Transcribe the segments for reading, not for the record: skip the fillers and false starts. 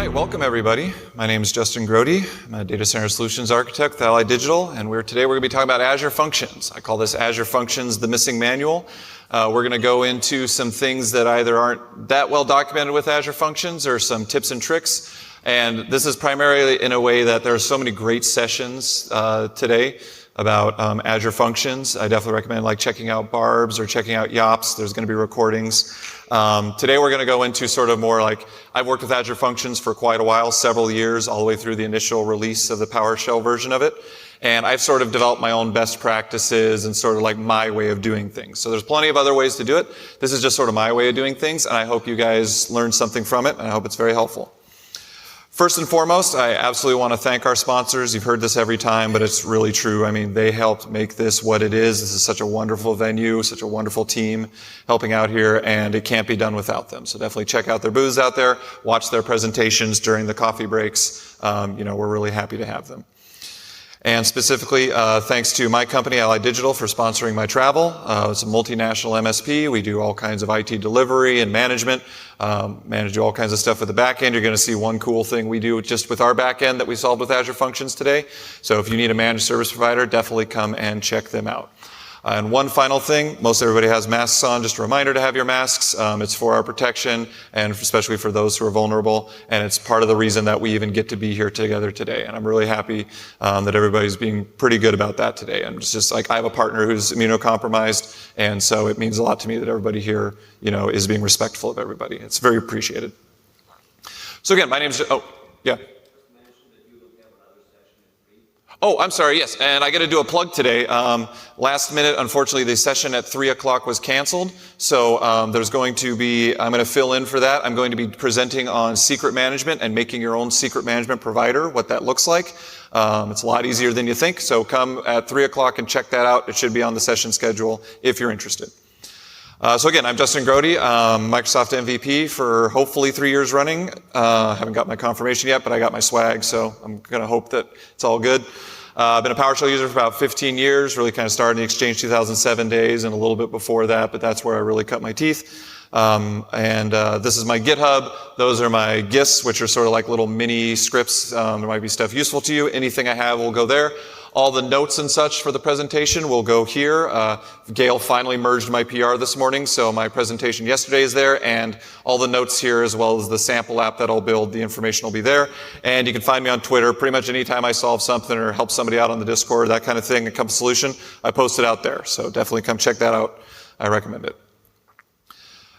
right, welcome everybody. My name is Justin Grote. I'm a data center solutions architect with Allied Digital, and today we're going to be talking about Azure Functions. I call this Azure Functions the missing manual. We're going to go into some things that either aren't that well documented with Azure Functions or some tips and tricks. And this is primarily in a way that there are so many great sessions today about Azure Functions. I definitely recommend checking out Barb's or checking out Yops. There's going to be recordings. Today we're going to go into sort of more I've worked with Azure Functions for quite a while, several years, all the way through the initial release of the PowerShell version of it. And I've sort of developed my own best practices and sort of my way of doing things. So there's plenty of other ways to do it. This is just sort of my way of doing things, and I hope you guys learned something from it, and I hope it's very helpful. First and foremost, I absolutely want to thank our sponsors. You've heard this every time, but it's really true. I mean, they helped make this what it is. This is such a wonderful venue, such a wonderful team helping out here, and it can't be done without them. So definitely check out their booths out there, watch their presentations during the coffee breaks. We're really happy to have them. And specifically, thanks to my company, Allied Digital, for sponsoring my travel. It's a multinational MSP. We do all kinds of IT delivery and management, manage all kinds of stuff with the back end. You're going to see one cool thing we do just with our back end that we solved with Azure Functions today. So if you need a managed service provider, definitely come and check them out. And one final thing, most everybody has masks on. Just a reminder to have your masks. It's for our protection, and especially for those who are vulnerable. And it's part of the reason that we even get to be here together today. And I'm really happy that everybody's being pretty good about that today. And it's just I have a partner who's immunocompromised, and so it means a lot to me that everybody here, is being respectful of everybody. It's very appreciated. So again, my name's yeah. Oh, I'm sorry, yes, and I got to do a plug today. Last minute, unfortunately, the session at 3 o'clock was canceled, so there's going to be, I'm going to fill in for that. I'm going to be presenting on secret management and making your own secret management provider, what that looks like. It's a lot easier than you think, so come at 3 o'clock and check that out. It should be on the session schedule if you're interested. So again, I'm Justin Grote, Microsoft MVP for hopefully 3 years running. Haven't got my confirmation yet, but I got my swag, so I'm going to hope that it's all good. I've been a PowerShell user for about 15 years, really kind of started in the Exchange 2007 days and a little bit before that, but that's where I really cut my teeth. This is my GitHub. Those are my GIFs, which are sort of like little mini scripts. There might be stuff useful to you. Anything I have will go there. All the notes and such for the presentation will go here. Gail finally merged my PR this morning, so my presentation yesterday is there, and all the notes here as well as the sample app that I'll build, the information will be there. And you can find me on Twitter. Pretty much anytime I solve something or help somebody out on the Discord, that kind of thing, and come solution, I post it out there. So definitely come check that out. I recommend it.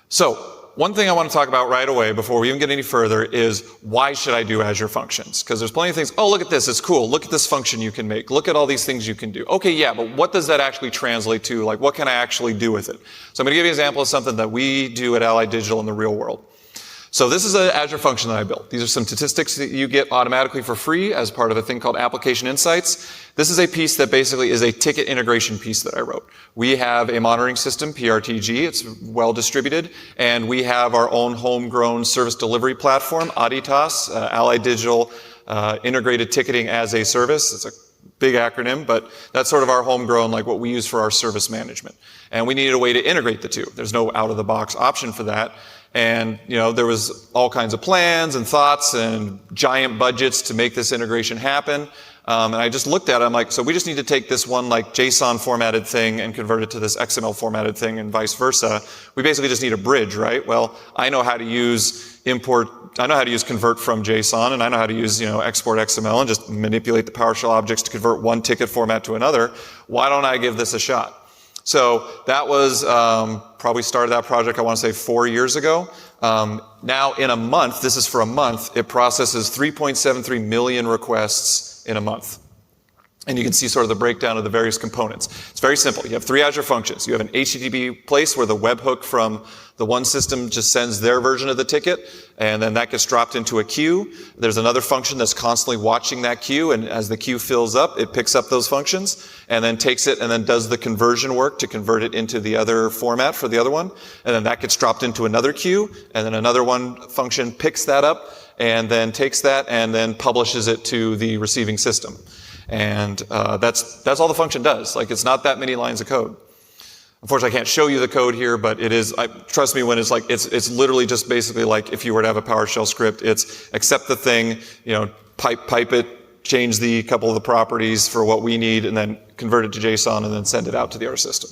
So, one thing I want to talk about right away before we even get any further is why should I do Azure Functions? Because there's plenty of things, oh, look at this, it's cool. Look at this function you can make. Look at all these things you can do. Okay, yeah, but what does that actually translate to? What can I actually do with it? So I'm going to give you an example of something that we do at Allied Digital in the real world. So this is an Azure function that I built. These are some statistics that you get automatically for free as part of a thing called Application Insights. This is a piece that basically is a ticket integration piece that I wrote. We have a monitoring system, PRTG. It's well distributed. And we have our own homegrown service delivery platform, Auditas, Allied Digital Integrated Ticketing as a Service. It's a big acronym, but that's sort of our homegrown, what we use for our service management. And we needed a way to integrate the two. There's no out-of-the-box option for that. And, there was all kinds of plans and thoughts and giant budgets to make this integration happen. And I just looked at it, I'm like, so we just need to take this one JSON formatted thing and convert it to this XML formatted thing and vice versa. We basically just need a bridge, right? Well, I know how to use convert from JSON, and I know how to use, export XML and just manipulate the PowerShell objects to convert one ticket format to another. Why don't I give this a shot? So that was, probably started that project, I want to say 4 years ago. Now in a month, this is for a month, it processes 3.73 million requests in a month. And you can see sort of the breakdown of the various components. It's very simple. You have 3 Azure functions. You have an HTTP place where the webhook from the one system just sends their version of the ticket, and then that gets dropped into a queue. There's another function that's constantly watching that queue, and as the queue fills up, it picks up those functions, and then takes it and then does the conversion work to convert it into the other format for the other one. And then that gets dropped into another queue, and then another one function picks that up, and then takes that and then publishes it to the receiving system. And that's all the function does. It's not that many lines of code. Unfortunately, I can't show you the code here, but it is, trust me when it's like, it's literally just basically like if you were to have a PowerShell script, it's accept the thing, pipe it, change the couple of the properties for what we need, and then convert it to JSON and then send it out to the other system.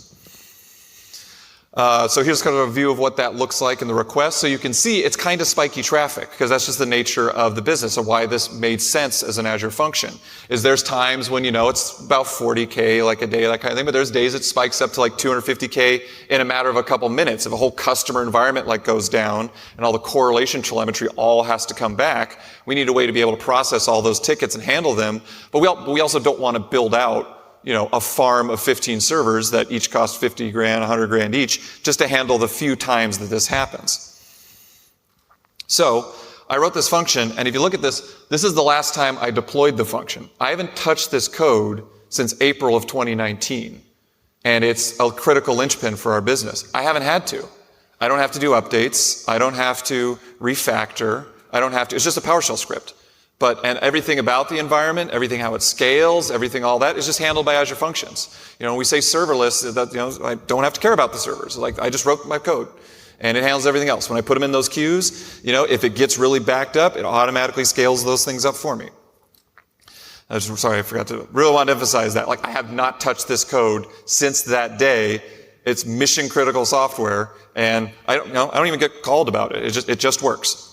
So here's kind of a view of what that looks like in the request. So you can see it's kind of spiky traffic because that's just the nature of the business of why this made sense as an Azure function. Is there's times when, it's about 40K like a day, that kind of thing, but there's days it spikes up to like 250K in a matter of a couple minutes. If a whole customer environment like goes down and all the correlation telemetry all has to come back, we need a way to be able to process all those tickets and handle them. But we also don't want to build out a farm of 15 servers that each cost 50 grand, 100 grand each, just to handle the few times that this happens. So I wrote this function, and if you look at this is the last time I deployed the function. I haven't touched this code since April of 2019, and it's a critical linchpin for our business. I haven't had to. I don't have to do updates. I don't have to refactor. It's just a PowerShell script. And everything about the environment, everything how it scales, everything all that is just handled by Azure Functions. When we say serverless, I don't have to care about the servers. Like I just wrote my code and it handles everything else. When I put them in those queues, if it gets really backed up, it automatically scales those things up for me. Sorry, I forgot to really want to emphasize that. Like I have not touched this code since that day. It's mission critical software and I don't even get called about it. It just works.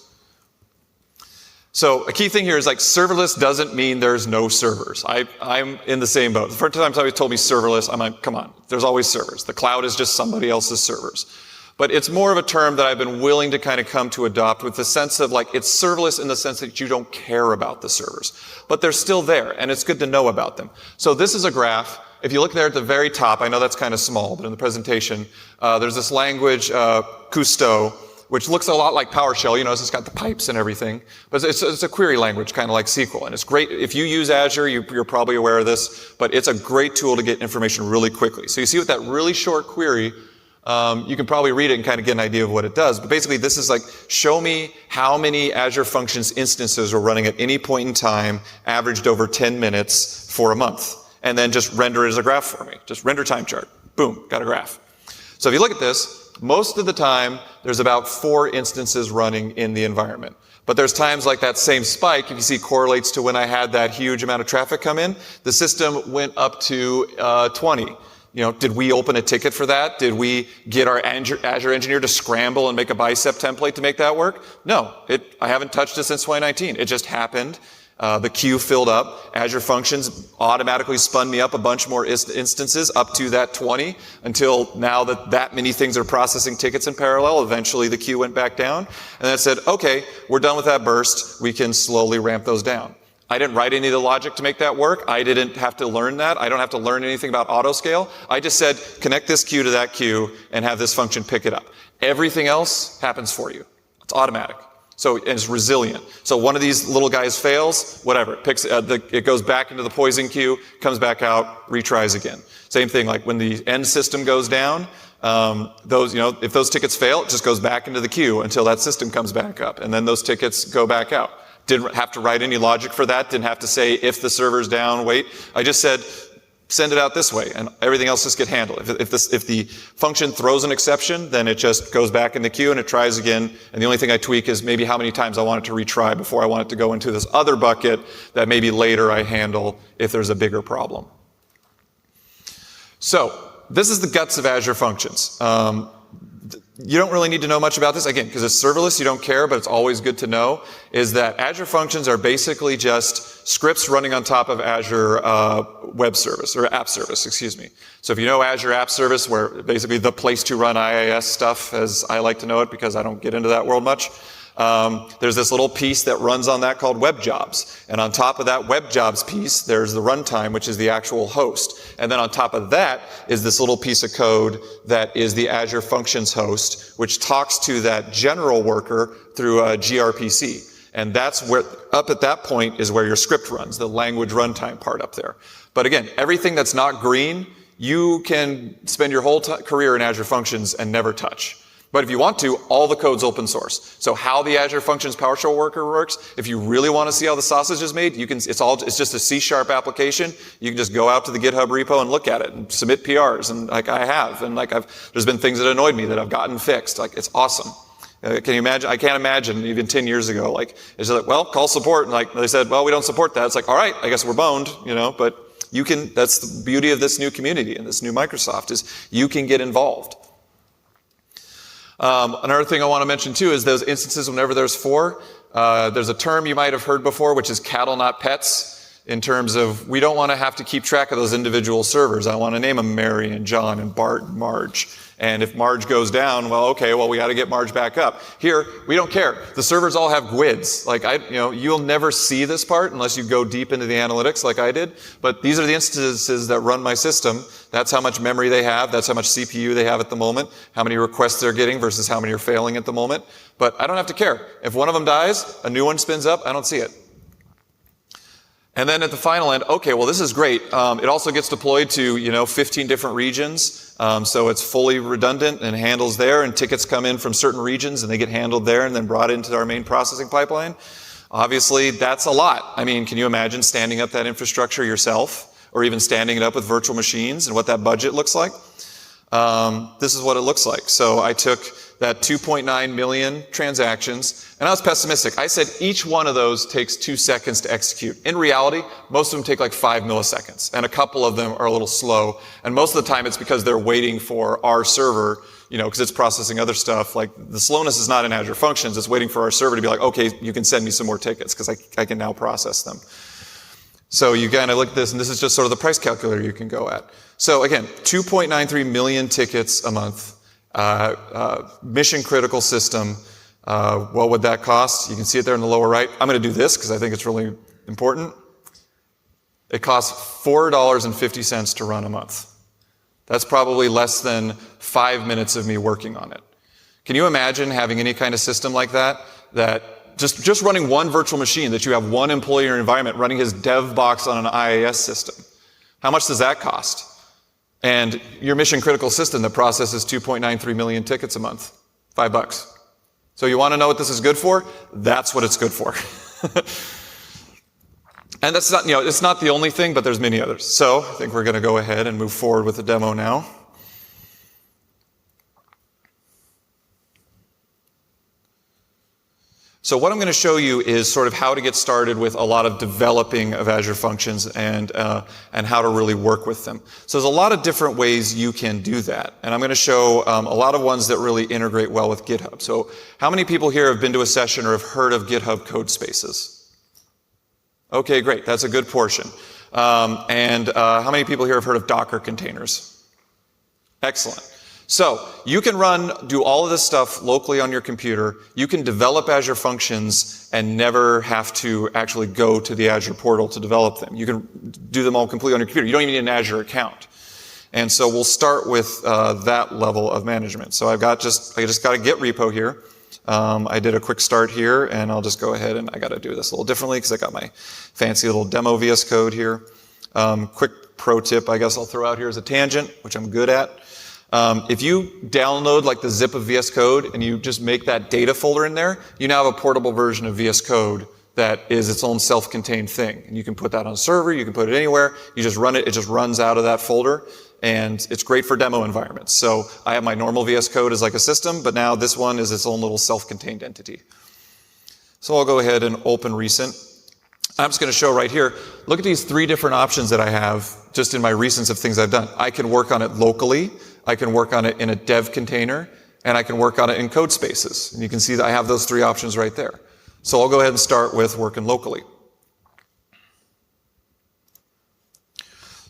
So a key thing here is like serverless doesn't mean there's no servers. I'm in the same boat. The first time somebody told me serverless, I'm like, come on, there's always servers. The cloud is just somebody else's servers. But it's more of a term that I've been willing to kind of come to adopt with the sense of like, it's serverless in the sense that you don't care about the servers. But they're still there, and it's good to know about them. So this is a graph. If you look there at the very top, I know that's kind of small, but in the presentation, there's this language, Cousteau, which looks a lot like PowerShell, it's got the pipes and everything. But it's a query language, kind of like SQL. And it's great. If you use Azure, you're probably aware of this, but it's a great tool to get information really quickly. So you see with that really short query, you can probably read it and kind of get an idea of what it does. But basically, this is like, show me how many Azure Functions instances are running at any point in time, averaged over 10 minutes for a month. And then just render it as a graph for me. Just render time chart. Boom, got a graph. So if you look at this, most of the time, there's about 4 instances running in the environment. But there's times like that same spike, if you see correlates to when I had that huge amount of traffic come in, the system went up to 20. Did we open a ticket for that? Did we get our Azure engineer to scramble and make a bicep template to make that work? No, I haven't touched it since 2019. It just happened. The queue filled up. Azure Functions automatically spun me up a bunch more instances up to that 20 until now that many things are processing tickets in parallel. Eventually the queue went back down. And then it said, okay, we're done with that burst. We can slowly ramp those down. I didn't write any of the logic to make that work. I didn't have to learn that. I don't have to learn anything about autoscale. I just said, connect this queue to that queue and have this function pick it up. Everything else happens for you. It's automatic. So it's resilient. So one of these little guys fails, whatever. It goes back into the poison queue, comes back out, retries again. Same thing, like when the end system goes down, if those tickets fail, it just goes back into the queue until that system comes back up. And then those tickets go back out. Didn't have to write any logic for that. Didn't have to say if the server's down, wait. I just said, send it out this way, and everything else just get handled. If the function throws an exception, then it just goes back in the queue and it tries again. And the only thing I tweak is maybe how many times I want it to retry before I want it to go into this other bucket that maybe later I handle if there's a bigger problem. So this is the guts of Azure Functions. You don't really need to know much about this, again, because it's serverless, you don't care, but it's always good to know, is that Azure Functions are basically just scripts running on top of Azure Web Service, or App Service, excuse me. So if you know Azure App Service, where basically the place to run IIS stuff, as I like to know it, because I don't get into that world much, there's this little piece that runs on that called Web Jobs. And on top of that Web Jobs piece, there's the runtime, which is the actual host. And then on top of that is this little piece of code that is the Azure Functions host, which talks to that general worker through a gRPC. And that's where, up at that point, is where your script runs, the language runtime part up there. But again, everything that's not green, you can spend your whole career in Azure Functions and never touch. But if you want to, all the code's open source. So how the Azure Functions PowerShell worker works, if you really want to see how the sausage is made, you can, it's just a C# application. You can just go out to the GitHub repo and look at it and submit PRs, and like I have, and like there's been things that annoyed me that I've gotten fixed. Like, it's awesome. Can you imagine? I can't imagine even 10 years ago, like, it's like, well, call support, and like they said, well, we don't support that. It's like, all right, I guess we're boned, you know, but you can, that's the beauty of this new community and this new Microsoft, is you can get involved. Another thing I want to mention too is those instances, whenever there's 4, there's a term you might have heard before, which is cattle not pets, in terms of we don't want to have to keep track of those individual servers. I want to name them Mary and John and Bart and Marge. And if Marge goes down, well, okay, well, we got to get Marge back up. Here, we don't care. The servers all have GUIDs. Like, you'll never see this part unless you go deep into the analytics like I did. But these are the instances that run my system. That's how much memory they have. That's how much CPU they have at the moment. How many requests they're getting versus how many are failing at the moment. But I don't have to care. If one of them dies, a new one spins up, I don't see it. And then at the final end, okay, well, this is great. It also gets deployed to, 15 different regions. So it's fully redundant and handles there, and tickets come in from certain regions and they get handled there and then brought into our main processing pipeline. Obviously, that's a lot. I mean, can you imagine standing up that infrastructure yourself, or even standing it up with virtual machines, and what that budget looks like? This is what it looks like. So I took that 2.9 million transactions, and I was pessimistic. I said each one of those takes 2 seconds to execute. In reality, most of them take like 5 milliseconds, and a couple of them are a little slow, and most of the time it's because they're waiting for our server, because it's processing other stuff. Like, the slowness is not in Azure Functions, it's waiting for our server to be like, okay, you can send me some more tickets, because I can now process them. So you kind of look at this, and this is just sort of the price calculator you can go at. So again, 2.93 million tickets a month. Mission critical system. What would that cost? You can see it there in the lower right. I'm going to do this because I think it's really important. It costs $4.50 to run a month. That's probably less than 5 minutes of me working on it. Can you imagine having any kind of system like that just running one virtual machine, that you have one employee in your environment running his dev box on an IaaS system? How much does that cost? And your mission critical system that processes 2.93 million tickets a month, $5. So you want to know what this is good for? That's what it's good for. And that's not, it's not the only thing, but there's many others. So I think we're going to go ahead and move forward with the demo now. So what I'm going to show you is sort of how to get started with a lot of developing of Azure Functions and how to really work with them. So there's a lot of different ways you can do that. And I'm going to show a lot of ones that really integrate well with GitHub. So how many people here have been to a session or have heard of GitHub code spaces? Okay, great. That's a good portion. How many people here have heard of Docker containers? Excellent. So you can do all of this stuff locally on your computer. You can develop Azure Functions and never have to actually go to the Azure portal to develop them. You can do them all completely on your computer. You don't even need an Azure account. And so we'll start with that level of management. So I just got a Git repo here. I did a quick start here, and I'll just go ahead and I got to do this a little differently because I got my fancy little demo VSCode here. Quick pro tip, I guess I'll throw out here as a tangent, which I'm good at. If you download like the zip of VSCode and you just make that data folder in there, you now have a portable version of VSCode that is its own self-contained thing. And you can put that on a server, you can put it anywhere, you just run it, it just runs out of that folder, and it's great for demo environments. So I have my normal VSCode as like a system, but now this one is its own little self-contained entity. So I'll go ahead and open recent. I'm just going to show right here, look at these 3 different options that I have just in my recents of things I've done. I can work on it locally, I can work on it in a dev container, and I can work on it in code spaces. And you can see that I have those 3 options right there. So I'll go ahead and start with working locally.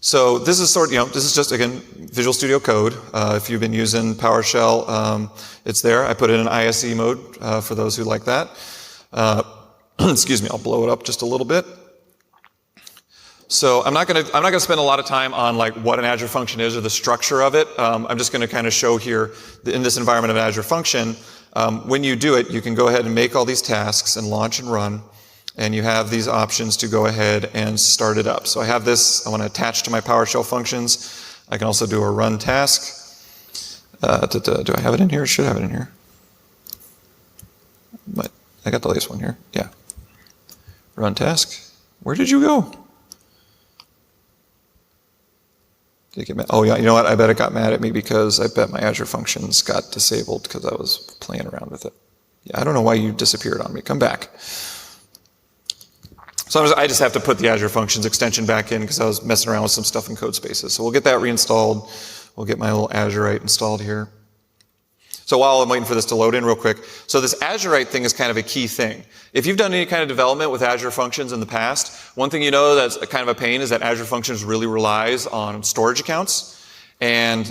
So this is this is just, again, Visual Studio Code. If you've been using PowerShell, it's there. I put it in ISE mode for those who like that. Excuse me, I'll blow it up just a little bit. So I'm not going to spend a lot of time on like what an Azure function is or the structure of it. I'm just going to kind of show here in this environment of Azure function, when you do it, you can go ahead and make all these tasks and launch and run, and you have these options to go ahead and start it up. So I have this, I want to attach to my PowerShell functions. I can also do a run task. Do I have it in here? I should have it in here. But I got the latest one here. Yeah. Run task. Where did you go? Did it get mad? Oh, yeah. You know what? I bet it got mad at me because I bet my Azure Functions got disabled because I was playing around with it. Yeah, I don't know why you disappeared on me. Come back. So I just have to put the Azure Functions extension back in because I was messing around with some stuff in code spaces. So we'll get that reinstalled. We'll get my little Azurite installed here. So while I'm waiting for this to load in real quick, so this Azurite thing is kind of a key thing. If you've done any kind of development with Azure Functions in the past, one thing you know that's kind of a pain is that Azure Functions really relies on storage accounts. And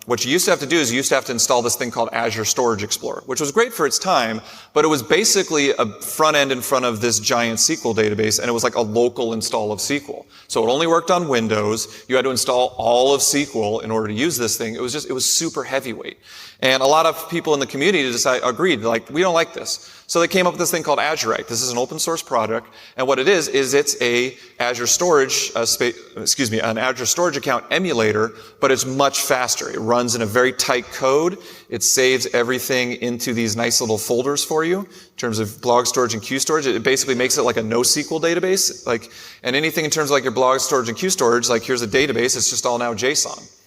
what you used to have to do is you used to have to install this thing called Azure Storage Explorer, which was great for its time, but it was basically a front end in front of this giant SQL database, and it was like a local install of SQL. So it only worked on Windows. You had to install all of SQL in order to use this thing. It was super heavyweight. And a lot of people in the community agreed, like, we don't like this. So they came up with this thing called Azurite. This is an open source product, and what it is it's a Azure Storage, an Azure Storage account emulator, but it's much faster. It runs in a very tight code. It saves everything into these nice little folders for you in terms of blog storage and queue storage. It basically makes it like a NoSQL database, and anything in terms of like your blog storage and queue storage, like here's a database, it's just all now JSON.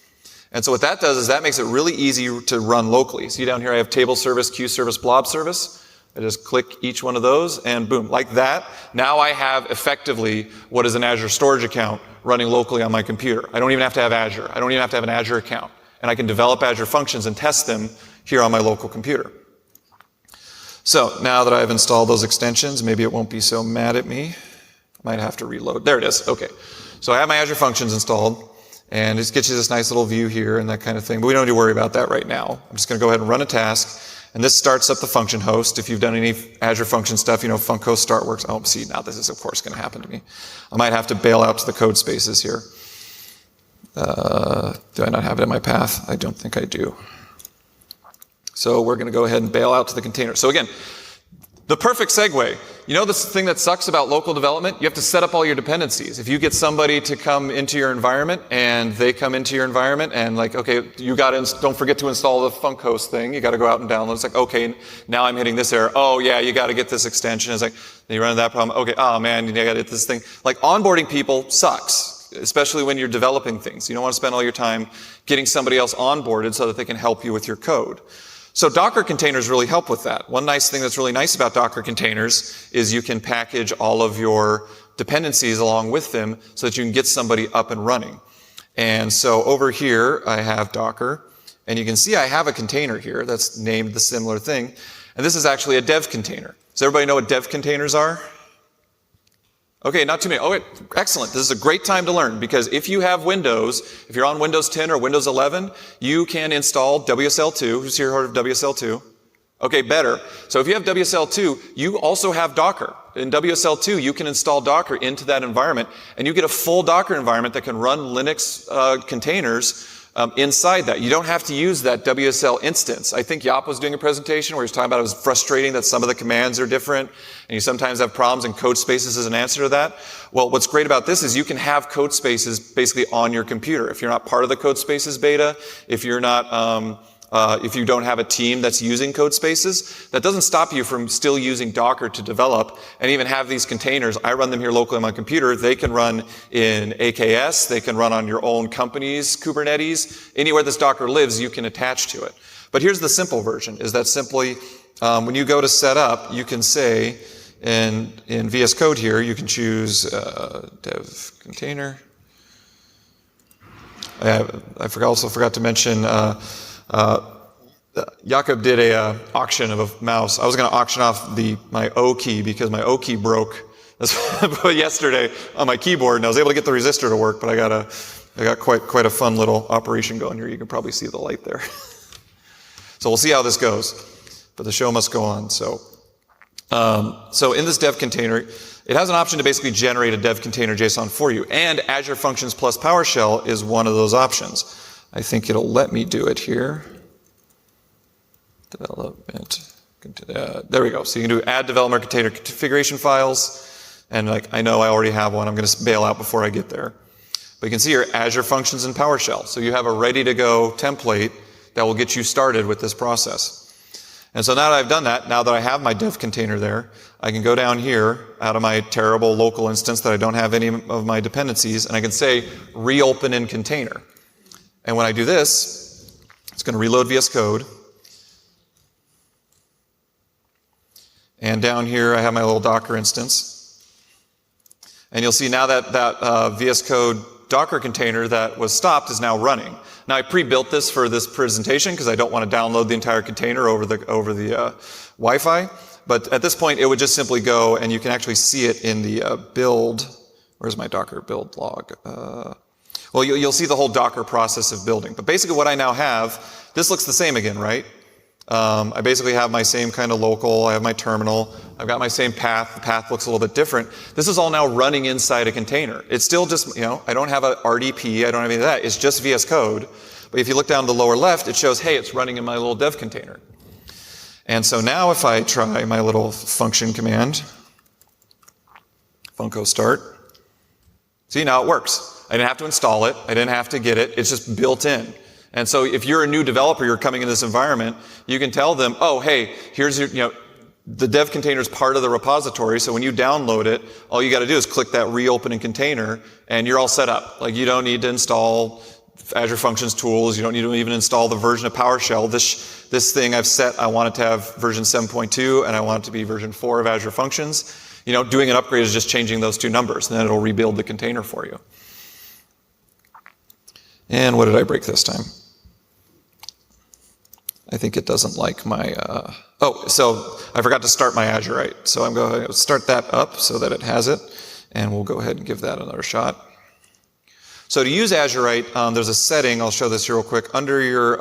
And so what that does is that makes it really easy to run locally. See down here I have table service, queue service, blob service. I just click each one of those and boom, like that. Now I have effectively what is an Azure storage account running locally on my computer. I don't even have to have Azure. I don't even have to have an Azure account. And I can develop Azure Functions and test them here on my local computer. So now that I've installed those extensions, maybe it won't be so mad at me. I might have to reload. There it is. Okay. So I have my Azure Functions installed. And it gets you this nice little view here and that kind of thing. But we don't need to worry about that right now. I'm just going to go ahead and run a task. And this starts up the function host. If you've done any Azure Function stuff, you know func host start works. Oh, see, now this is, of course, going to happen to me. I might have to bail out to the code spaces here. Do I not have it in my path? I don't think I do. So we're going to go ahead and bail out to the container. So again, the perfect segue. You know this thing that sucks about local development? You have to set up all your dependencies. If you get somebody to come into your environment and they come into your environment and like, okay, you got to, don't forget to install the func host thing. You got to go out and download. It's like, okay, now I'm hitting this error. Oh yeah, you got to get this extension. It's like, then you run into that problem. Okay, oh man, you got to get this thing. Like onboarding people sucks, especially when you're developing things. You don't want to spend all your time getting somebody else onboarded so that they can help you with your code. So Docker containers really help with that. One nice thing that's really nice about Docker containers is you can package all of your dependencies along with them so that you can get somebody up and running. And so over here, I have Docker, and you can see I have a container here that's named the similar thing. And this is actually a dev container. Does everybody know what dev containers are? Okay, not too many. Okay, excellent. This is a great time to learn because if you have Windows, if you're on Windows 10 or Windows 11, you can install WSL2. Who's here heard of WSL2? Okay, better. So if you have WSL2, you also have Docker. In WSL2, you can install Docker into that environment, and you get a full Docker environment that can run Linux containers inside that. You don't have to use that WSL instance. I think Yap was doing a presentation where he was talking about it was frustrating that some of the commands are different and you sometimes have problems and code spaces is an answer to that. Well, what's great about this is you can have code spaces basically on your computer. If you're not part of the code spaces beta, if you're not, if you don't have a team that's using code spaces, that doesn't stop you from still using Docker to develop and even have these containers. I run them here locally on my computer. They can run in AKS. They can run on your own company's Kubernetes. Anywhere this Docker lives, you can attach to it. But here's the simple version, is that simply when you go to set up, you can say in VSCode here, you can choose dev container. I also forgot to mention Jakob did a auction of a mouse. I was going to auction off my O key because my O key broke yesterday on my keyboard, and I was able to get the resistor to work, but I got quite a fun little operation going here. You can probably see the light there. So we'll see how this goes, but the show must go on. So in this dev container, it has an option to basically generate a dev container JSON for you, and Azure Functions plus PowerShell is one of those options. I think it'll let me do it here. Development. There we go. So you can do add development container configuration files. And like, I know I already have one. I'm going to bail out before I get there. But you can see here, Azure Functions in PowerShell. So you have a ready to go template that will get you started with this process. And so now that I've done that, now that I have my dev container there, I can go down here out of my terrible local instance that I don't have any of my dependencies, and I can say reopen in container. And when I do this, it's going to reload VSCode. And down here I have my little Docker instance. And you'll see now that VSCode Docker container that was stopped is now running. Now I pre-built this for this presentation because I don't want to download the entire container over the Wi-Fi. But at this point it would just simply go, and you can actually see it in the build. Where's my Docker build log? Well, you'll see the whole Docker process of building. But basically what I now have, this looks the same again, right? I basically have my same kind of local, I have my terminal, I've got my same path, the path looks a little bit different. This is all now running inside a container. It's still just, I don't have a RDP, I don't have any of that, it's just VS Code. But if you look down to the lower left, it shows, hey, it's running in my little dev container. And so now if I try my little function command, funco start, see, now it works. I didn't have to install it, I didn't have to get it, it's just built in. And so if you're a new developer, you're coming in this environment, you can tell them, oh, hey, here's your, the dev container is part of the repository, so when you download it, all you got to do is click that reopen in container, and you're all set up. Like, you don't need to install Azure Functions tools, you don't need to even install the version of PowerShell. This thing I've set, I want it to have version 7.2, and I want it to be version 4 of Azure Functions. Doing an upgrade is just changing those two numbers, and then it'll rebuild the container for you. And what did I break this time? I think it doesn't like my, so I forgot to start my Azurite. So I'm going to start that up so that it has it, and we'll go ahead and give that another shot. So to use Azurite, there's a setting, I'll show this here real quick, under your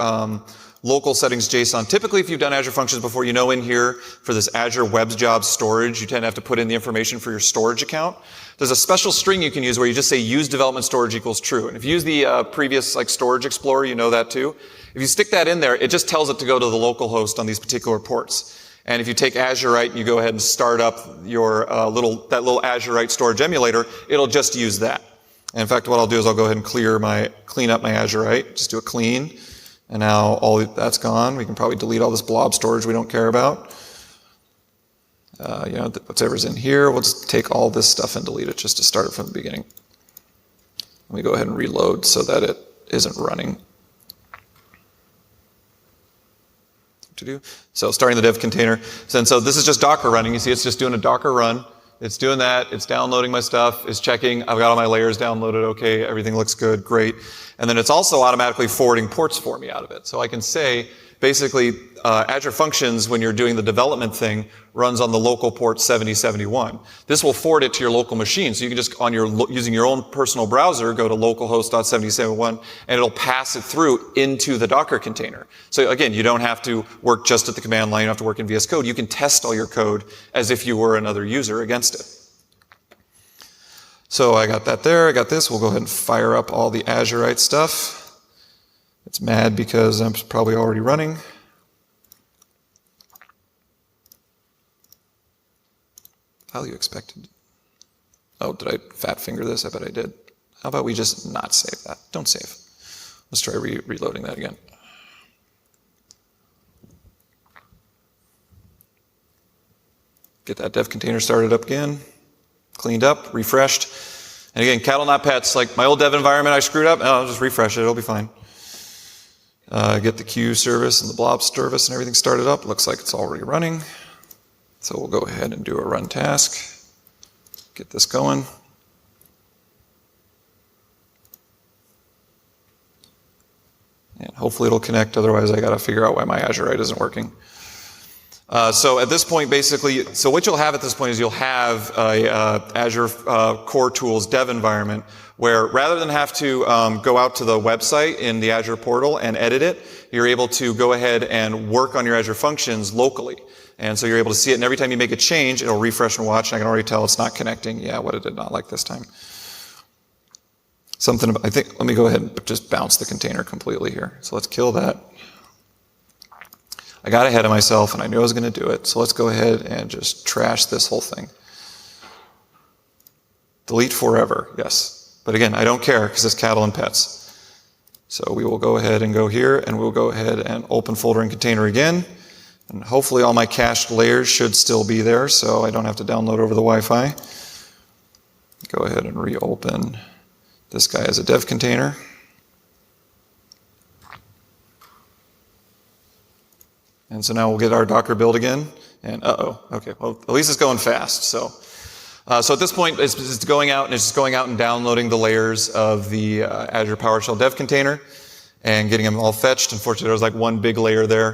local settings JSON. Typically, if you've done Azure Functions before, you know in here for this Azure Web Jobs storage, you tend to have to put in the information for your storage account. There's a special string you can use where you just say use development storage equals true. And if you use the previous storage explorer, you know that too. If you stick that in there, it just tells it to go to the local host on these particular ports. And if you take Azurite and you go ahead and start up your that little Azurite storage emulator, it'll just use that. And in fact, what I'll do is I'll go ahead and clean up my Azurite, just do a clean. And now all that's gone. We can probably delete all this blob storage we don't care about. Whatever's in here, we'll just take all this stuff and delete it just to start it from the beginning. Let me go ahead and reload so that it isn't running. So starting the dev container. And so this is just Docker running. You see it's just doing a Docker run. It's doing that. It's downloading my stuff. It's checking. I've got all my layers downloaded. Okay, everything looks good. Great. And then it's also automatically forwarding ports for me out of it. So I can say, basically, Azure Functions, when you're doing the development thing, runs on the local port 7071. This will forward it to your local machine. So you can just, using your own personal browser, go to localhost.7071, and it'll pass it through into the Docker container. So again, you don't have to work just at the command line. You don't have to work in VS Code. You can test all your code as if you were another user against it. So I got that there. I got this. We'll go ahead and fire up all the Azurite stuff. It's mad because I'm probably already running. How you expected? Oh, did I fat finger this? I bet I did. How about we just not save that? Don't save. Let's try reloading that again. Get that dev container started up again, cleaned up, refreshed. And again, cattle not pets. Like my old dev environment I screwed up, I'll just refresh it, it'll be fine. Get the queue service and the blob service and everything started up. Looks like it's already running. So we'll go ahead and do a run task. Get this going. And hopefully it'll connect, otherwise I gotta figure out why my Azurite isn't working. So at this point, basically, so what you'll have at this point is you'll have a Azure Core Tools dev environment where rather than have to go out to the website in the Azure portal and edit it, you're able to go ahead and work on your Azure Functions locally. And so you're able to see it, and every time you make a change, it'll refresh and watch, and I can already tell it's not connecting. Yeah, what it did not like this time. I think, let me go ahead and just bounce the container completely here. So let's kill that. I got ahead of myself, and I knew I was going to do it, so let's go ahead and just trash this whole thing. Delete forever, yes. But again, I don't care, because it's cattle and pets. So we will go ahead and go here, and we'll go ahead and open folder and container again. And hopefully all my cached layers should still be there, so I don't have to download over the Wi-Fi. Go ahead and reopen this guy as a dev container. And so now we'll get our Docker build again. And okay, well, at least it's going fast. So at this point, it's going out, and it's just going out and downloading the layers of the Azure PowerShell dev container and getting them all fetched. Unfortunately, there was like one big layer there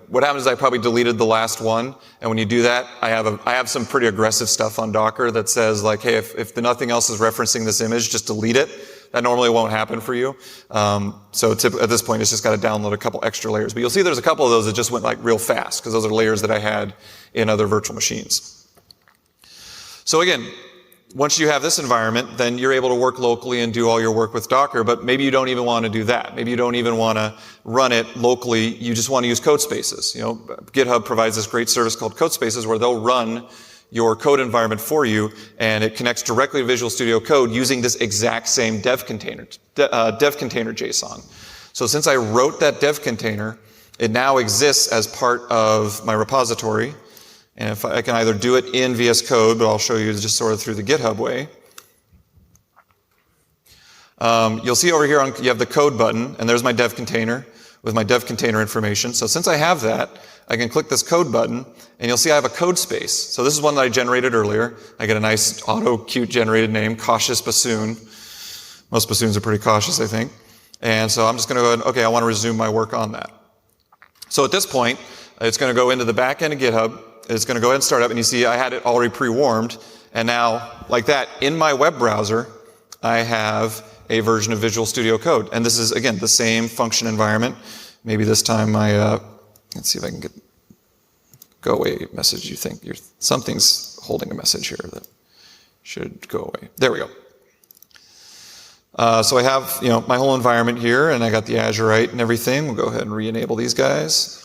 what happened is I probably deleted the last one. And when you do that, I have some pretty aggressive stuff on Docker that says like, hey, if nothing else is referencing this image, just delete it. That normally won't happen for you. So at this point, it's just got to download a couple extra layers. But you'll see there's a couple of those that just went like real fast because those are layers that I had in other virtual machines. So again, once you have this environment, then you're able to work locally and do all your work with Docker, but maybe you don't even want to do that. Maybe you don't even want to run it locally. You just want to use code spaces. You know, GitHub provides this great service called code spaces where they'll run your code environment for you, and it connects directly to Visual Studio Code using this exact same dev container JSON. So since I wrote that dev container, it now exists as part of my repository. And if I can either do it in VS Code, but I'll show you just sort of through the GitHub way. You'll see over here you have the code button, and there's my dev container with my dev container information. So since I have that, I can click this code button, and you'll see I have a code space. So this is one that I generated earlier. I get a nice auto-cute generated name, Cautious Bassoon. Most bassoons are pretty cautious, I think. And so I'm just going to go ahead, okay, I want to resume my work on that. So at this point, it's going to go into the back end of GitHub. It's going to go ahead and start up, and you see I had it already pre-warmed, and now, like that, in my web browser, I have a version of Visual Studio Code. And this is, again, the same function environment. Maybe this time let's see if I can get go away message. You think something's holding a message here that should go away. There we go. So I have, my whole environment here, and I got the Azurite and everything. We'll go ahead and re-enable these guys.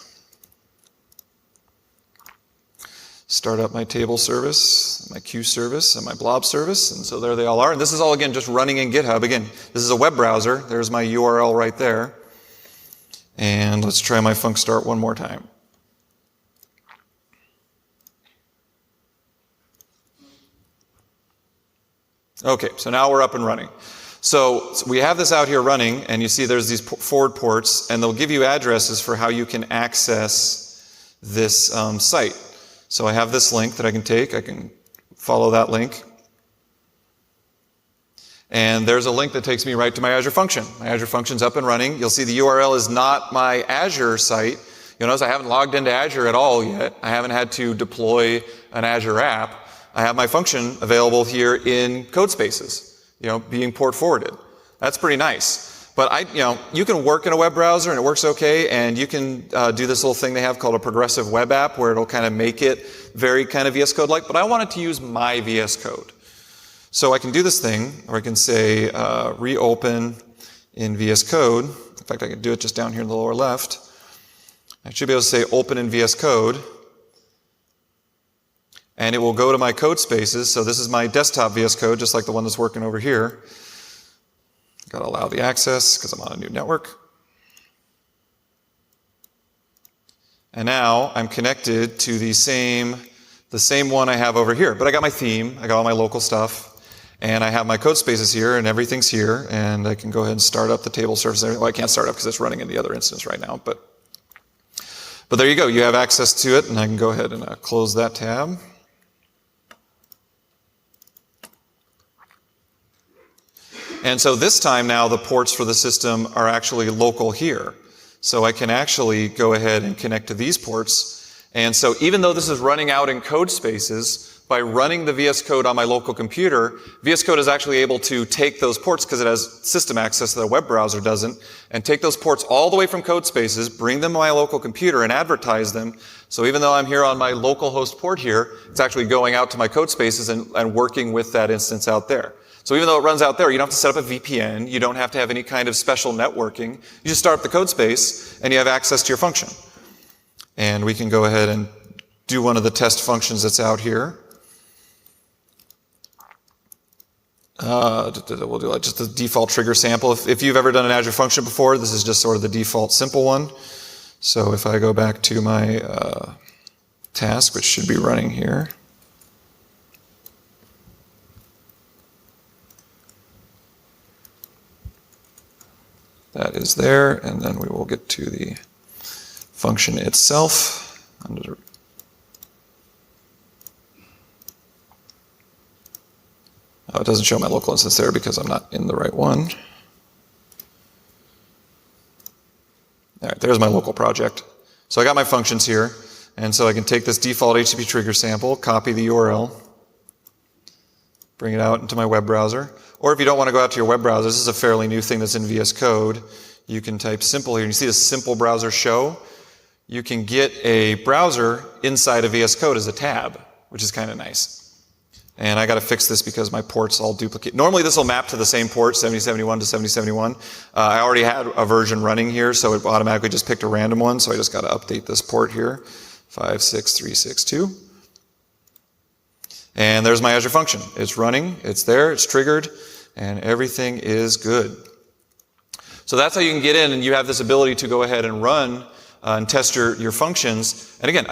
Start up my table service, my queue service, and my blob service, and so there they all are. And this is all, again, just running in GitHub. Again, this is a web browser. There's my URL right there. And let's try my func start one more time. Okay, so now we're up and running. So we have this out here running, and you see there's these forward ports, and they'll give you addresses for how you can access this site. So I have this link that I can take. I can follow that link. And there's a link that takes me right to my Azure function. My Azure function's up and running. You'll see the URL is not my Azure site. You'll notice I haven't logged into Azure at all yet. I haven't had to deploy an Azure app. I have my function available here in code spaces, being port forwarded. That's pretty nice. But you can work in a web browser and it works okay, and you can do this little thing they have called a progressive web app where it'll kind of make it very kind of VS Code-like, but I want it to use my VS Code. So I can do this thing, or I can say reopen in VS Code. In fact, I can do it just down here in the lower left. I should be able to say open in VS Code, and it will go to my code spaces. So this is my desktop VS Code, just like the one that's working over here. Got to allow the access because I'm on a new network. And now I'm connected to the same one I have over here. But I got my theme, I got all my local stuff, and I have my code spaces here, and everything's here, and I can go ahead and start up the table service. Well, I can't start up because it's running in the other instance right now, but there you go. You have access to it, and I can go ahead and close that tab. And so this time now the ports for the system are actually local here. So I can actually go ahead and connect to these ports. And so even though this is running out in code spaces, by running the VS Code on my local computer, VS Code is actually able to take those ports because it has system access that a web browser doesn't, and take those ports all the way from code spaces, bring them to my local computer and advertise them. So even though I'm here on my local host port here, it's actually going out to my code spaces and working with that instance out there. So even though it runs out there, you don't have to set up a VPN. You don't have to have any kind of special networking. You just start up the code space, and you have access to your function. And we can go ahead and do one of the test functions that's out here. We'll do like just the default trigger sample. If you've ever done an Azure function before, this is just sort of the default simple one. So if I go back to my task, which should be running here. That is there, and then we will get to the function itself. Oh, it doesn't show my local instance there because I'm not in the right one. All right, there's my local project. So I got my functions here, and so I can take this default HTTP trigger sample, copy the URL, bring it out into my web browser. Or if you don't want to go out to your web browser, this is a fairly new thing that's in VS Code. You can type simple here. You see this simple browser show? You can get a browser inside of VS Code as a tab, which is kind of nice. And I got to fix this because my ports all duplicate. Normally this will map to the same port, 7071 to 7071. I already had a version running here, so it automatically just picked a random one. So I just got to update this port here, 56362. And there's my Azure function. It's running, it's there, it's triggered, and everything is good. So that's how you can get in, and you have this ability to go ahead and run and test your functions. And again,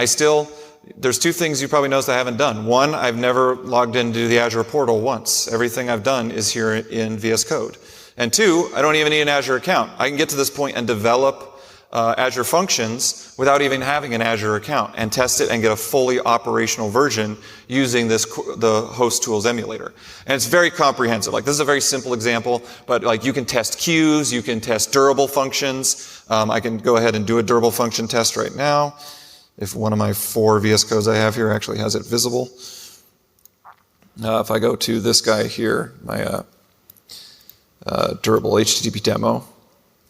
there's two things you probably noticed I haven't done. One, I've never logged into the Azure portal once. Everything I've done is here in VS Code. And two, I don't even need an Azure account. I can get to this point and develop Azure Functions without even having an Azure account and test it and get a fully operational version using the host tools emulator. And it's very comprehensive. Like, this is a very simple example, but like, you can test queues, you can test durable functions. I can go ahead and do a durable function test right now. If one of my 4 VS Codes I have here actually has it visible. If I go to this guy here, my durable HTTP demo.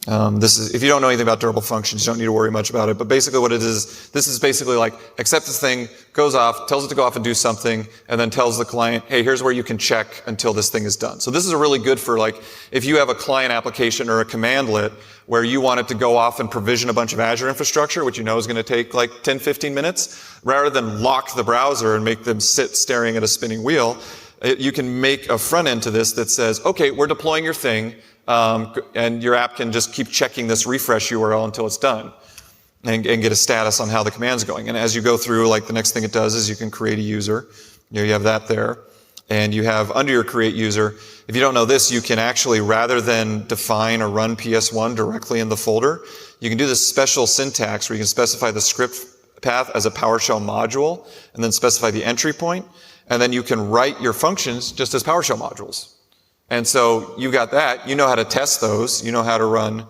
If you don't know anything about durable functions, you don't need to worry much about it. But basically what it is, this is basically like, accept this thing, goes off, tells it to go off and do something, and then tells the client, hey, here's where you can check until this thing is done. So this is really good for, like, if you have a client application or a commandlet where you want it to go off and provision a bunch of Azure infrastructure, which you know is going to take like 10, 15 minutes, rather than lock the browser and make them sit staring at a spinning wheel, you can make a front end to this that says, okay, we're deploying your thing, and your app can just keep checking this refresh URL until it's done and get a status on how the command's going. And as you go through, like, the next thing it does is you can create a user. You have that there. And you have under your create user, if you don't know this, you can actually, rather than define or run PS1 directly in the folder, you can do this special syntax where you can specify the script path as a PowerShell module and then specify the entry point. And then you can write your functions just as PowerShell modules. And so you got that. You know how to test those. You know how to run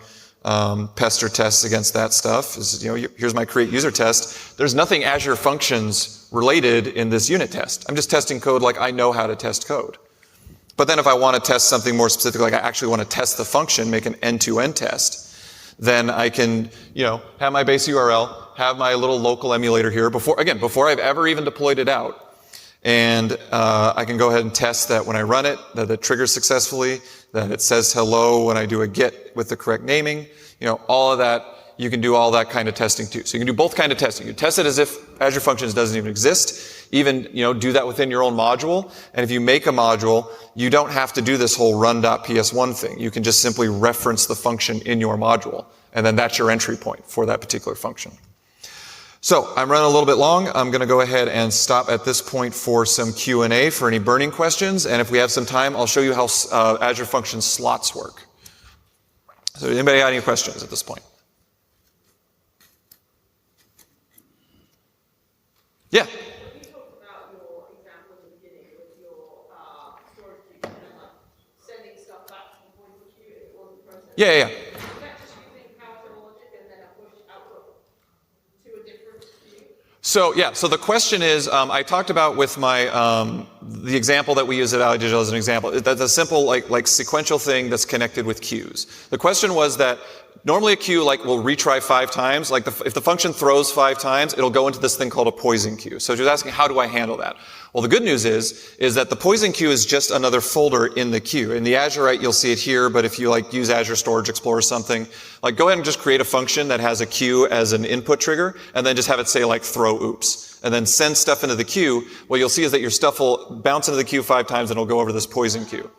Pester tests against that stuff. Here's my create user test. There's nothing Azure Functions related in this unit test. I'm just testing code like I know how to test code. But then if I want to test something more specific, like I actually want to test the function, make an end-to-end test, then I can, have my base URL, have my little local emulator here before I've ever even deployed it out. And I can go ahead and test that when I run it, that it triggers successfully, that it says hello when I do a get with the correct naming. All of that, you can do all that kind of testing too. So you can do both kind of testing. You test it as if Azure Functions doesn't even exist. Even, do that within your own module. And if you make a module, you don't have to do this whole run.ps1 thing. You can just simply reference the function in your module. And then that's your entry point for that particular function. So I'm running a little bit long. I'm going to go ahead and stop at this point for some Q&A for any burning questions. And if we have some time, I'll show you how Azure Functions slots work. So anybody got any questions at this point? Yeah. You talked about your example at the beginning with your storage queue, like sending stuff back to the point of queue if it wasn't processed. Yeah. Is that just using PowerShell logic and then a push output to a different queue? So the question is, I talked about with my the example that we use at Allied Digital as an example. That's a simple like sequential thing that's connected with queues. The question was that normally a queue will retry 5 times. Like if the function throws 5 times, it'll go into this thing called a poison queue. So you're asking, how do I handle that? Well, the good news is that the poison queue is just another folder in the queue. In the Azurite, you'll see it here, but if you use Azure Storage Explorer or something, go ahead and just create a function that has a queue as an input trigger, and then just have it say throw oops, and then send stuff into the queue. What you'll see is that your stuff will bounce into the queue 5 times and it'll go over this poison queue.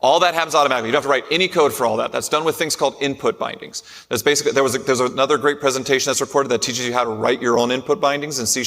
All that happens automatically. You don't have to write any code for all that. That's done with things called input bindings. That's basically, there's another great presentation that's recorded that teaches you how to write your own input bindings in C#.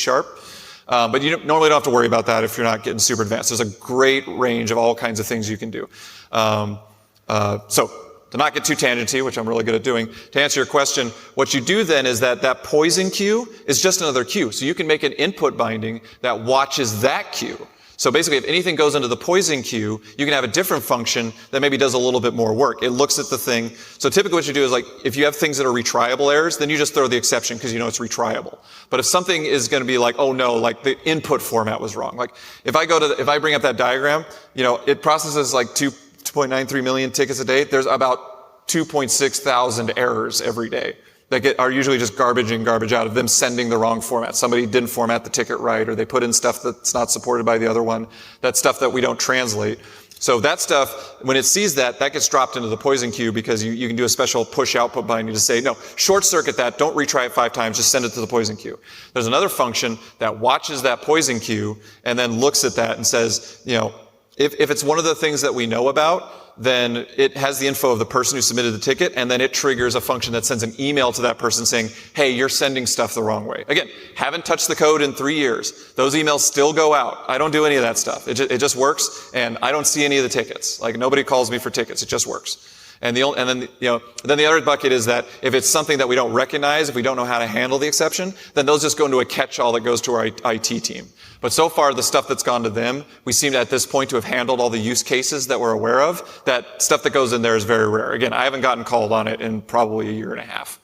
But you normally don't have to worry about that if you're not getting super advanced. There's a great range of all kinds of things you can do. So to not get too tangenty, which I'm really good at doing, to answer your question, what you do then is that poison queue is just another queue. So you can make an input binding that watches that queue. So basically, if anything goes into the poison queue, you can have a different function that maybe does a little bit more work. It looks at the thing. So typically what you do is like, if you have things that are retryable errors, then you just throw the exception because you know it's retryable. But if something is going to be like, oh no, like the input format was wrong. Like if I bring up that diagram, you know, it processes like 2.93 million tickets a day. There's about 2.6 thousand errors every day that are usually just garbage in, garbage out of them sending the wrong format. Somebody didn't format the ticket right, or they put in stuff that's not supported by the other one. That's stuff that we don't translate. So that stuff, when it sees that gets dropped into the poison queue because you can do a special push output binding to say, no, short circuit that, don't retry it 5 times, just send it to the poison queue. There's another function that watches that poison queue and then looks at that and says, you know, if it's one of the things that we know about, then it has the info of the person who submitted the ticket, and then it triggers a function that sends an email to that person saying, hey, you're sending stuff the wrong way. Again, haven't touched the code in 3 years. Those emails still go out. I don't do any of that stuff. It just works, and I don't see any of the tickets. Like, nobody calls me for tickets. It just works. And then the other bucket is that if it's something that we don't recognize, if we don't know how to handle the exception, then those just go into a catch-all that goes to our IT team. But so far, the stuff that's gone to them, we seem at this point to have handled all the use cases that we're aware of. That stuff that goes in there is very rare. Again, I haven't gotten called on it in probably a year and a half.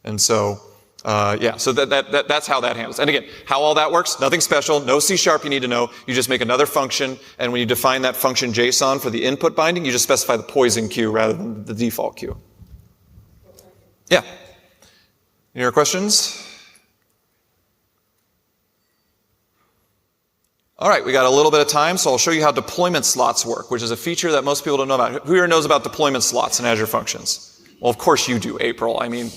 And so, so that's how that handles. And again, how all that works, nothing special, no C# you need to know. You just make another function, and when you define that function JSON for the input binding, you just specify the poison queue rather than the default queue. Yeah. Any other questions? All right, we got a little bit of time, so I'll show you how deployment slots work, which is a feature that most people don't know about. Who here knows about deployment slots in Azure Functions? Well, of course you do, April. I mean,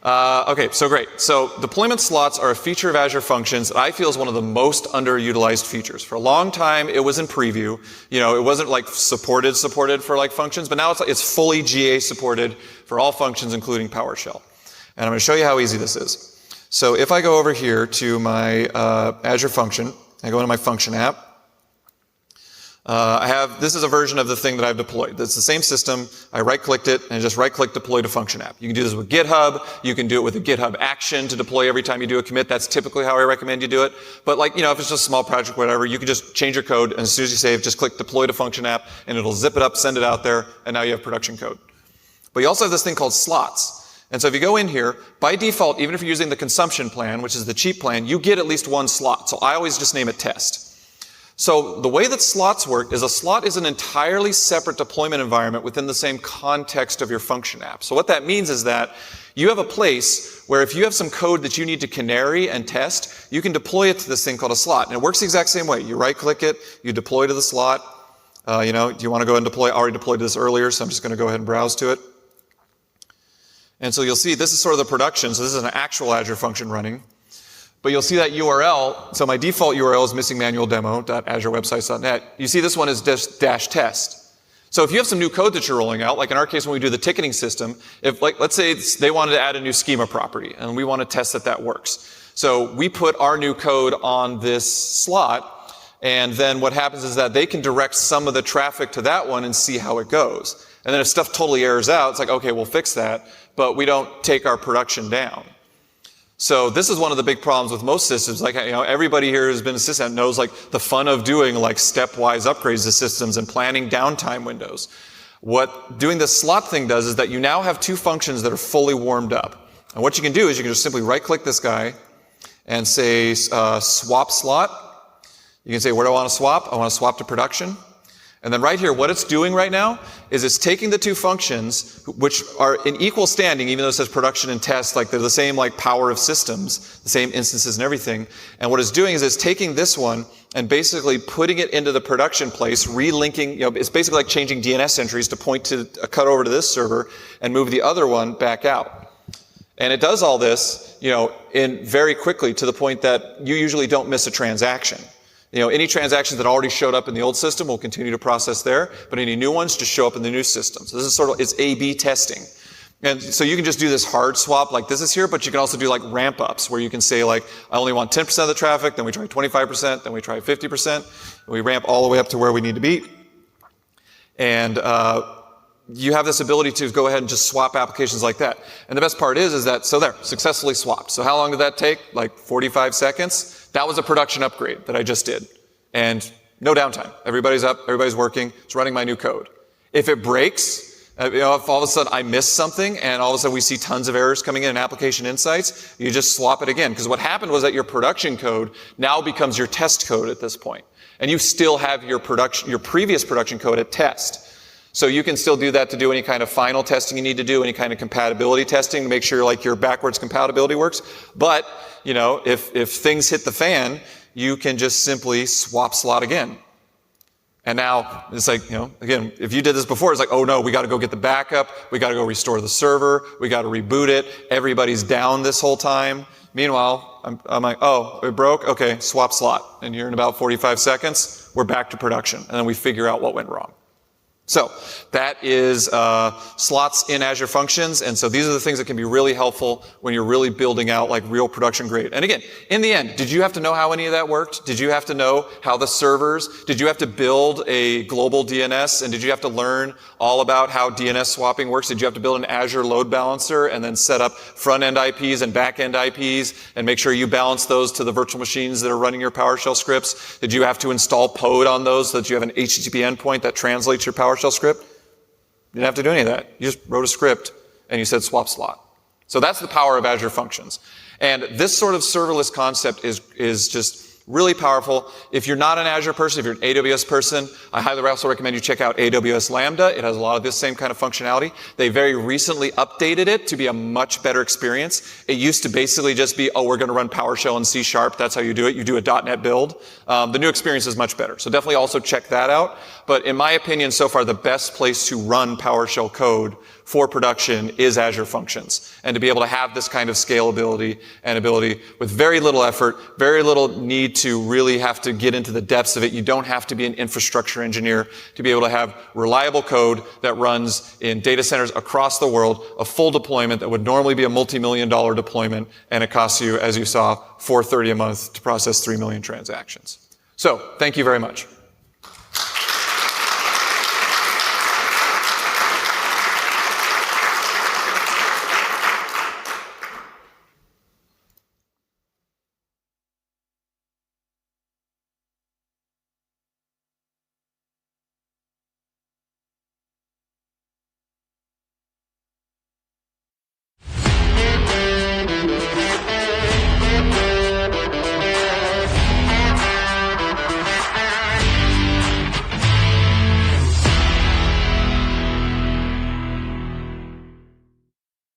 okay, so great. So deployment slots are a feature of Azure Functions that I feel is one of the most underutilized features. For a long time, it was in preview. You know, it wasn't like supported for like functions, but now it's fully GA supported for all functions, including PowerShell. And I'm going to show you how easy this is. So if I go over here to my Azure Function, I go into my Function app. This is a version of the thing that I've deployed. It's the same system. I right-clicked it and just right-click deploy to Function app. You can do this with GitHub. You can do it with a GitHub action to deploy every time you do a commit. That's typically how I recommend you do it. But like, you know, if it's just a small project, whatever, you can just change your code, and as soon as you save, just click deploy to Function app, and it'll zip it up, send it out there, and now you have production code. But you also have this thing called slots. And so if you go in here, by default, even if you're using the consumption plan, which is the cheap plan, you get at least one slot. So I always just name it test. So the way that slots work is a slot is an entirely separate deployment environment within the same context of your function app. So what that means is that you have a place where if you have some code that you need to canary and test, you can deploy it to this thing called a slot. And it works the exact same way. You right-click it, you deploy to the slot. Do you want to go and deploy? I already deployed this earlier, so I'm just going to go ahead and browse to it. And so you'll see this is sort of the production. So this is an actual Azure function running. But you'll see that URL. So my default URL is missingmanualdemo.azurewebsites.net. You see this one is dash test. So if you have some new code that you're rolling out, like in our case when we do the ticketing system, if let's say they wanted to add a new schema property and we want to test that works. So we put our new code on this slot, and then what happens is that they can direct some of the traffic to that one and see how it goes. And then if stuff totally errors out, it's like, okay, we'll fix that, but we don't take our production down. So this is one of the big problems with most systems. Like, you know, everybody here who's been a system knows like the fun of doing like stepwise upgrades to systems and planning downtime windows. What doing this slot thing does is that you now have two functions that are fully warmed up. And what you can do is you can just simply right-click this guy and say swap slot. You can say, where do I want to swap? I want to swap to production. And then right here, what it's doing right now is it's taking the two functions, which are in equal standing, even though it says production and test, like they're the same like power of systems, the same instances and everything. And what it's doing is it's taking this one and basically putting it into the production place, relinking, it's basically like changing DNS entries to point to a cut over to this server and move the other one back out. And it does all this, in very quickly to the point that you usually don't miss a transaction. Any transactions that already showed up in the old system will continue to process there, but any new ones just show up in the new system. So this is it's A/B testing. And so you can just do this hard swap like this is here, but you can also do like ramp ups where you can say like, I only want 10% of the traffic, then we try 25%, then we try 50%, and we ramp all the way up to where we need to be. And you have this ability to go ahead and just swap applications like that. And the best part is that, so there, successfully swapped. So how long did that take? Like 45 seconds. That was a production upgrade that I just did. And no downtime. Everybody's up, everybody's working, it's running my new code. If it breaks, if all of a sudden I miss something and all of a sudden we see tons of errors coming in application insights, you just swap it again. Because what happened was that your production code now becomes your test code at this point. And you still have your previous production code at test. So you can still do that to do any kind of final testing you need to do, any kind of compatibility testing to make sure like your backwards compatibility works. But, if things hit the fan, you can just simply swap slot again. And now it's like, again, if you did this before, it's like, oh no, we got to go get the backup. We got to go restore the server. We got to reboot it. Everybody's down this whole time. Meanwhile, I'm like, oh, it broke? Okay, swap slot. And you're in about 45 seconds. We're back to production. And then we figure out what went wrong. So that is slots in Azure Functions. And so these are the things that can be really helpful when you're really building out like real production grade. And again, in the end, did you have to know how any of that worked? Did you have to know how the servers, did you have to build a global DNS? And did you have to learn all about how DNS swapping works? Did you have to build an Azure load balancer and then set up front-end IPs and back-end IPs and make sure you balance those to the virtual machines that are running your PowerShell scripts? Did you have to install Pod on those so that you have an HTTP endpoint that translates your PowerShell script? You didn't have to do any of that. You just wrote a script and you said swap slot. So that's the power of Azure Functions. And this sort of serverless concept is just really powerful. If you're not an Azure person, if you're an AWS person, I highly also recommend you check out Aws Lambda. It has a lot of this same kind of functionality. They very recently updated it to be a much better experience. It used to basically just be, oh, we're going to run PowerShell in C#. That's how you do it. You do a .NET build. The new experience is much better. So definitely also check that out. But in my opinion, so far, the best place to run PowerShell code for production is Azure Functions. And to be able to have this kind of scalability and ability with very little effort, very little need to really have to get into the depths of it. You don't have to be an infrastructure engineer to be able to have reliable code that runs in data centers across the world, a full deployment that would normally be a multi-million-dollar deployment, and it costs you, as you saw, $430 a month to process 3 million transactions. So, thank you very much.